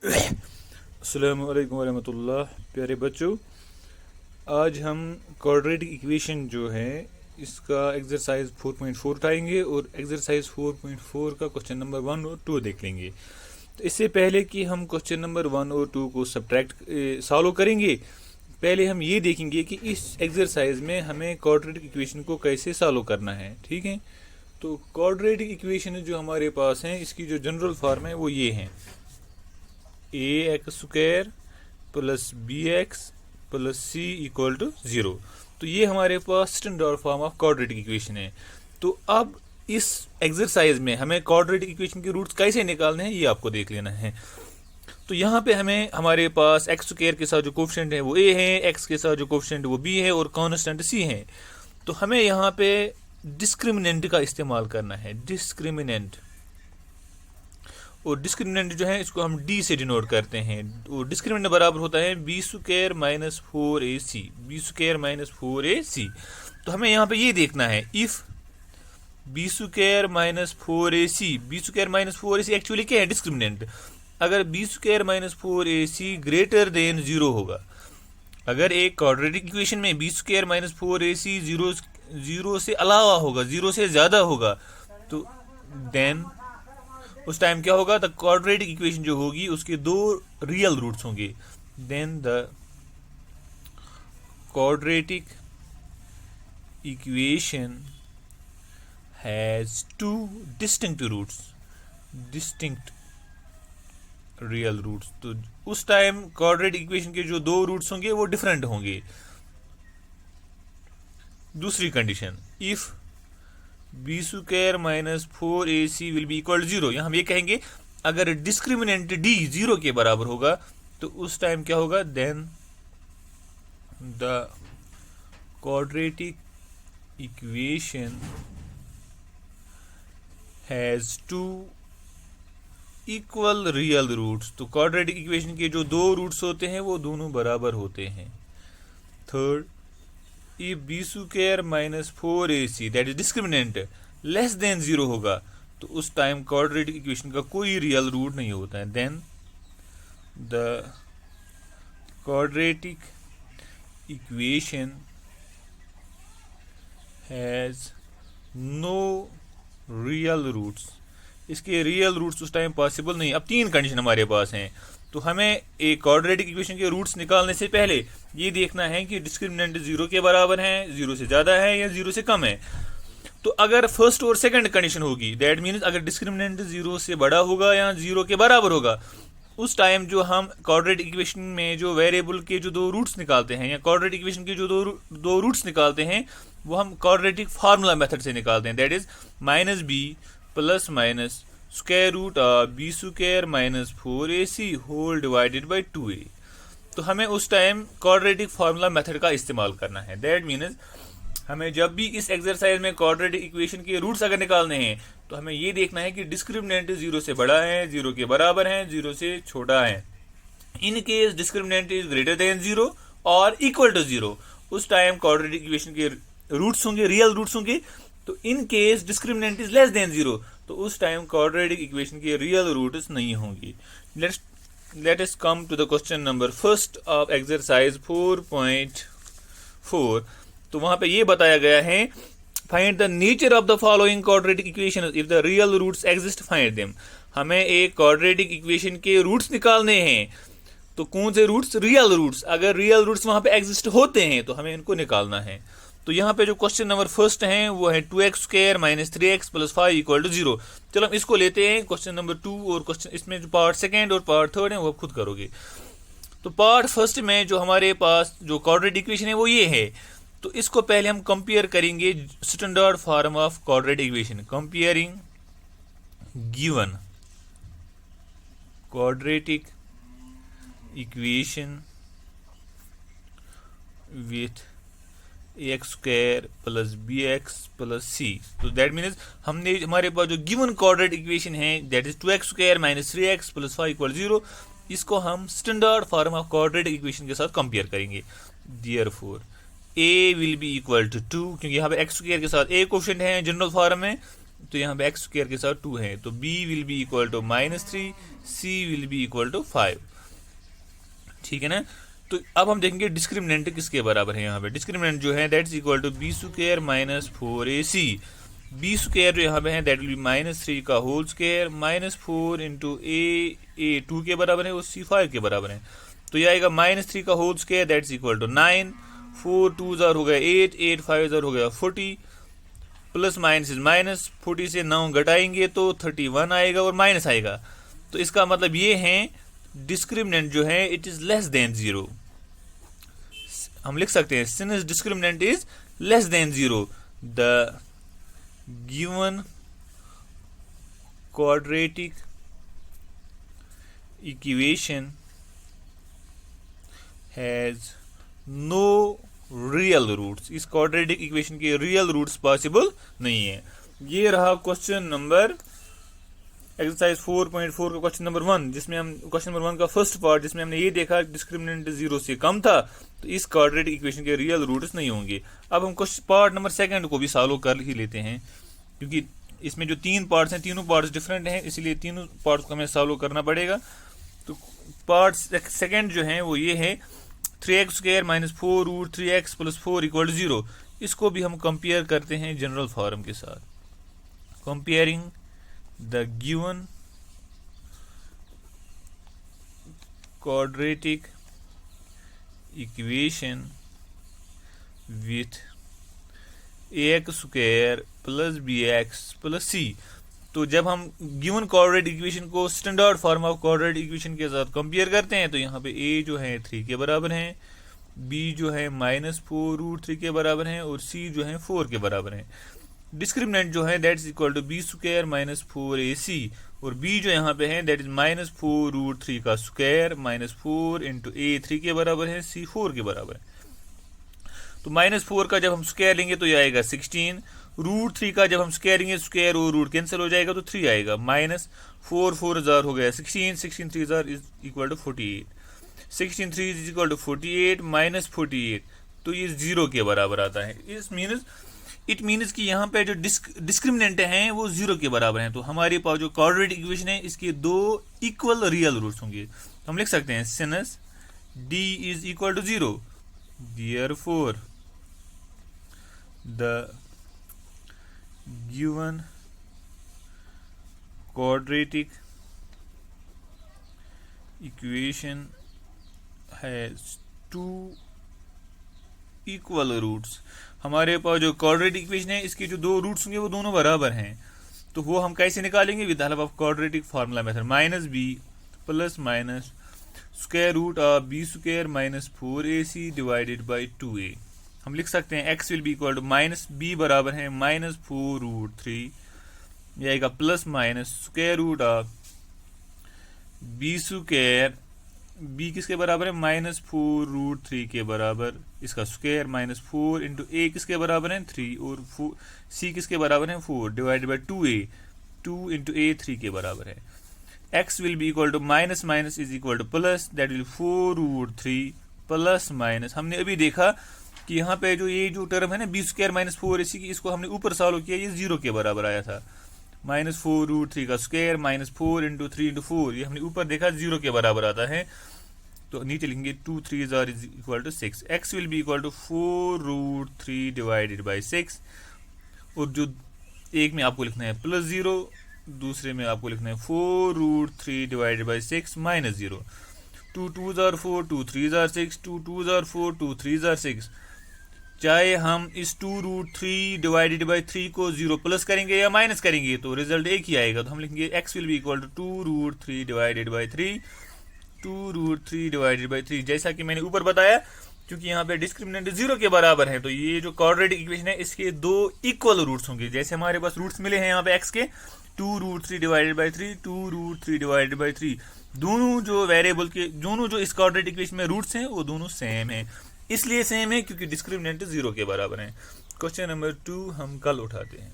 अस्सलामु अलैकुम वरहमतुल्लाह। प्यारे बच्चों, आज हम क्वाड्रेटिक इक्वेशन जो है इसका एक्सरसाइज 4.4 उठाएंगे और एक्सरसाइज 4.4 का क्वेश्चन नंबर 1 और 2 देख लेंगे। तो इससे पहले कि हम क्वेश्चन नंबर 1 और 2 को सॉल्व करेंगे, पहले हम ये देखेंगे कि इस एक्सरसाइज में हमें क्वाड्रेटिक इक्वेशन को कैसे सॉल्व करना है। ठीक है, तो क्वाड्रेटिक इक्वेशन जो हमारे पास हैं, इसकी जो जनरल फॉर्म है वो ये है: ax² plus bx plus c equal to 0। तो ये हमारे पास standard form of quadratic equation है। तो अब इस एक्सरसाइज में हमें क्वाड्रेटिक इक्वेशन के रूट्स कैसे निकालने हैं ये आपको देख लेना है। तो यहाँ पे हमारे पास x² के साथ जो कोफिशिएंट है वो a है, x के साथ जो कोफिशिएंट वो b है और कांस्टेंट c है। तो हमें यहाँ पे डिस्क्रिमिनेंट का इस्तेमाल करना है, डिस्क्रिमिनेंट। और डिस्क्रिमिनेंट जो है इसको हम d से डिनोट करते हैं। और डिस्क्रिमिनेंट बराबर होता है b² minus 4ac, b² minus 4ac। तो हमें यहाँ पे ये देखना है, if b² minus 4ac, b² minus 4ac actually क्या है? डिस्क्रिमिनेंट। अगर b² minus 4ac greater than 0 होगा, अगर एक क्वाड्रेटिक इक्वेशन में b² माइनस 4ac 0 से अलावा होगा, 0 से ज़्यादा होगा, तो देन उस टाइम क्या होगा? द क्वाड्रेटिक इक्वेशन जो होगी उसके दो रियल रूट्स होंगे। Then the quadratic equation has two distinct roots, distinct real roots. तो उस टाइम क्वाड्रेटिक इक्वेशन के जो दो रूट्स होंगे वो डिफरेंट होंगे। दूसरी condition, if b² minus 4ac will be equal 0। यहाँ हम ये कहेंगे अगर डिस्क्रिमिनेंट d 0 के बराबर होगा तो उस टाइम क्या होगा? Then the quadratic equation has two equal real roots. तो क्वाड्रेटिक इक्वेशन के जो दो रूट्स होते हैं वो दोनों बराबर होते हैं। Third, if b² minus 4ac that is discriminant less than 0 होगा तो उस टाइम क्वाड्रेटिक इक्वेशन का कोई रियल रूट नहीं होता है। Then the quadratic equation has no real roots, इसके रियल रूट्स उस टाइम पॉसिबल नहीं। अब तीन कंडीशन हमारे पास हैं। तो हमें एक क्वाड्रेटिक इक्वेशन के रूट्स निकालने से पहले ये देखना है कि डिस्क्रिमिनेंट 0 के बराबर है, 0 से ज़्यादा है या 0 से कम है। तो अगर फर्स्ट और सेकंड कंडीशन होगी, दैट मीन्स अगर डिस्क्रिमिनेंट 0 से बड़ा होगा या 0 के बराबर होगा, उस टाइम जो हम क्वाड्रेटिक इक्वेशन में जो वेरिएबल के जो दो रूट्स निकालते हैं या क्वाड्रेटिक इक्वेशन के जो दो रूट्स निकालते हैं वो हम क्वाड्रेटिक फार्मूला मेथड से निकालते हैं। That is minus b plus minus square root of b² minus 4ac whole divided by 2a। तो हमें उस टाइम क्वाड्रेटिक फार्मूला मेथड का इस्तेमाल करना है। दैट मीन्स हमें जब भी इस एक्सरसाइज में क्वाड्रेटिक इक्वेशन के रूट्स अगर निकालने हैं तो हमें ये देखना है कि डिस्क्रिमिनेंट 0 से बड़ा है, 0 के बराबर है, 0 से छोटा है। In case discriminant is greater than 0 और इक्वल टू 0, उस टाइम क्वाड्रेटिक इक्वेशन के रूट्स होंगे, रियल रूट्स होंगे। तो in case discriminant is less than 0, तो उस टाइम क्वाड्रेटिक इक्वेशन के रियल रूट्स नहीं होंगी। Let us come to the question number first of exercise 4.4। तो वहां पे ये बताया गया है, find the nature of the following quadratic equation if the real roots exist find them. हमें एक क्वाड्रेटिक इक्वेशन के रूट्स निकालने हैं। तो कौन से रूट्स? Real roots. अगर रियल रूट्स वहां पे एग्जिस्ट होते हैं तो हमें इनको निकालना है। तो यहाँ पे जो क्वेश्चन नंबर फर्स्ट है वो है 2x² minus 3x plus 5 equal to 0। चलो हम इसको लेते हैं क्वेश्चन नंबर 2, और क्वेश्चन इसमें जो पार्ट सेकेंड और पार्ट थर्ड है वो आप खुद करोगे। तो पार्ट फर्स्ट में जो हमारे पास जो क्वाड्रेटिक इक्वेशन है वो ये है। तो इसको पहले हम कंपेयर करेंगे standard form of quadratic equation. Comparing given quadratic equation with ax² plus bx plus c। तो दैट मीन्स हमने हमारे पास जो गिवन क्वाड्रेटिक इक्वेशन है that is 2x² minus 3x plus 5 equal 0, इसको हम standard form of quadratic equation के साथ कंपेयर करेंगे। Therefore a will be equal to 2, क्योंकि यहाँ पे x² के साथ a कोफिशिएंट है जनरल फॉर्म में, तो यहाँ पे एक्स स्क्वायर के साथ 2 है, तो b will be equal to -3, c will be equal to 5। ठीक है ना। तो अब हम देखेंगे डिस्क्रिमिनेंट किसके बराबर है। यहाँ पे डिस्क्रिमिनेंट जो है that is equal to b square minus 4ac। b square जो यहाँ पे है दैट विल बी -3 का होल स्क्वायर -4 इंटू a 2 के बराबर है और c 5 के बराबर है। तो यह आएगा -3 का whole square that is equal to 9, 4 2 हो गया 8, 8 5 हो गया 40, प्लस माइनस इज माइनस, 40 से 9 घटाएंगे तो 31 आएगा और माइनस आएगा। तो इसका मतलब ये है डिस्क्रिमिनेंट जो है इट इज लेस देन 0। हम लिख सकते हैं since discriminant is less than 0 the given quadratic equation has no real roots. इस क्वाड्रेटिक इक्वेशन के रियल रूट्स पॉसिबल नहीं है। ये रहा क्वेश्चन नंबर एक्सरसाइज 4.4 का क्वेश्चन नंबर 1, जिसमें हम क्वेश्चन नंबर 1 का फर्स्ट पार्ट जिसमें हमने ये देखा डिस्क्रिमिनेंट 0 से कम था, तो इस क्वाड्रेटिक इक्वेशन के रियल रूट्स नहीं होंगे। अब हम क्वेश्चन पार्ट नंबर 2 को भी सॉल्व कर ही लेते हैं, क्योंकि इसमें जो 3 पार्ट्स हैं तीनों पार्ट्स डिफरेंट हैं, इसलिए तीनों पार्ट्स को हमें सॉल्व करना पड़ेगा। तो पार्ट सेकेंड जो है वो ये है 3x square minus 4 root 3x plus 4 equal 0। इसको भी हम कंपेयर करते हैं जनरल फॉर्म के साथ। Comparing the given quadratic equation with ax square plus bx plus c। तो जब हम गिवन क्वाड्रेटिक इक्वेशन को standard form of quadratic equation के साथ कंपेयर करते हैं, तो यहाँ पे a जो है 3 के बराबर है, b जो है -4 रूट 3 के बराबर है और c जो है 4 के बराबर है। डिस्क्रिमिनेंट जो है that is equal to b square minus 4ac और b जो यहाँ पे है दैट इज -4 रूट 3 का स्क्वायर -4 इंटू a 3 के बराबर है, c 4 के बराबर है। तो -4 का जब हम स्क्वायर लेंगे तो ये आएगा 16, रूट 3 का जब हम स्क्वायर लेंगे स्क्वायर और रूट कैंसिल हो जाएगा तो 3 आएगा, -4 4 हजार हो गया 16, 16 3 हजार is equal to 48, 16 3 is equal to 48 -48, तो ये 0 के बराबर आता है। इट मीन्स कि यहाँ पे जो डिस्क्रिमिनेंट हैं वो 0 के बराबर हैं। तो हमारे पास जो क्वाड्रेटिक इक्वेशन है इसके 2 इक्वल रियल रूट्स होंगे। तो हम लिख सकते हैं since d is equal to 0 therefore the given quadratic equation has 2 equal roots। हमारे पास जो क्वाड्रेटिक इक्वेशन है इसके जो 2 रूट्स होंगे वो दोनों बराबर हैं। तो वो हम कैसे निकालेंगे with the help of quadratic formula method, -b plus minus square root of b square minus 4ac divided by 2a। हम लिख सकते हैं x will be equal to -b बराबर है -4 रूट 3, यह आएगा plus minus square root of b square, b किसके बराबर है -4 रूट 3 के बराबर, इसका स्क्वायर -4 इंटू a किसके बराबर है 3 और c किसके बराबर है 4 divided by 2a, 2 into a 3 के बराबर है। x will be equal to minus minus is equal to plus, that will 4 root 3 plus minus. हमने अभी देखा कि यहाँ पे जो ये जो टर्म है ना b स्क्वायर माइनस 4ac की, इसको हमने ऊपर सॉल्व किया, ये 0 के बराबर आया था। -4 रूट 3 का स्क्वायर -4 इंटू 3 इंटू 4, ये हमने ऊपर देखा 0 के बराबर आता है। तो नीचे लिखेंगे 2 3 are is equal to 6। x will be equal to 4 root 3 divided by 6, और जो एक में आपको लिखना है +0, दूसरे में आपको लिखना है 4 root 3 divided by 6 -0। 2 2 are 4, 2 3 are 6, 2 2 are 4, 2 3 are 6। चाहे हम इस 2 रूट 3 डिवाइडेड बाई 3 को 0 प्लस करेंगे या माइनस करेंगे तो रिजल्ट एक ही आएगा। तो हम लिखेंगे x will be equal to 2 root 3 divided by 3, 2 root 3 divided by 3। जैसा कि मैंने ऊपर बताया, क्योंकि यहाँ पे डिस्क्रिमिनेंट 0 के बराबर है, तो ये जो क्वाड्रेटिक इक्वेशन है इसके 2 इक्वल रूट्स होंगे। जैसे हमारे पास रूट्स मिले हैं यहाँ पे x के 2 root 3 divided by 3, 2 root 3 divided by 3, दोनों जो वेरिएबल के दोनों जो इस क्वाड्रेटिक इक्वेशन में रूट्स हैं वो दोनों सेम हैं। इसलिए सेम है क्योंकि डिस्क्रिमिनेंट 0 के बराबर है। क्वेश्चन नंबर 2 हम कल उठाते हैं।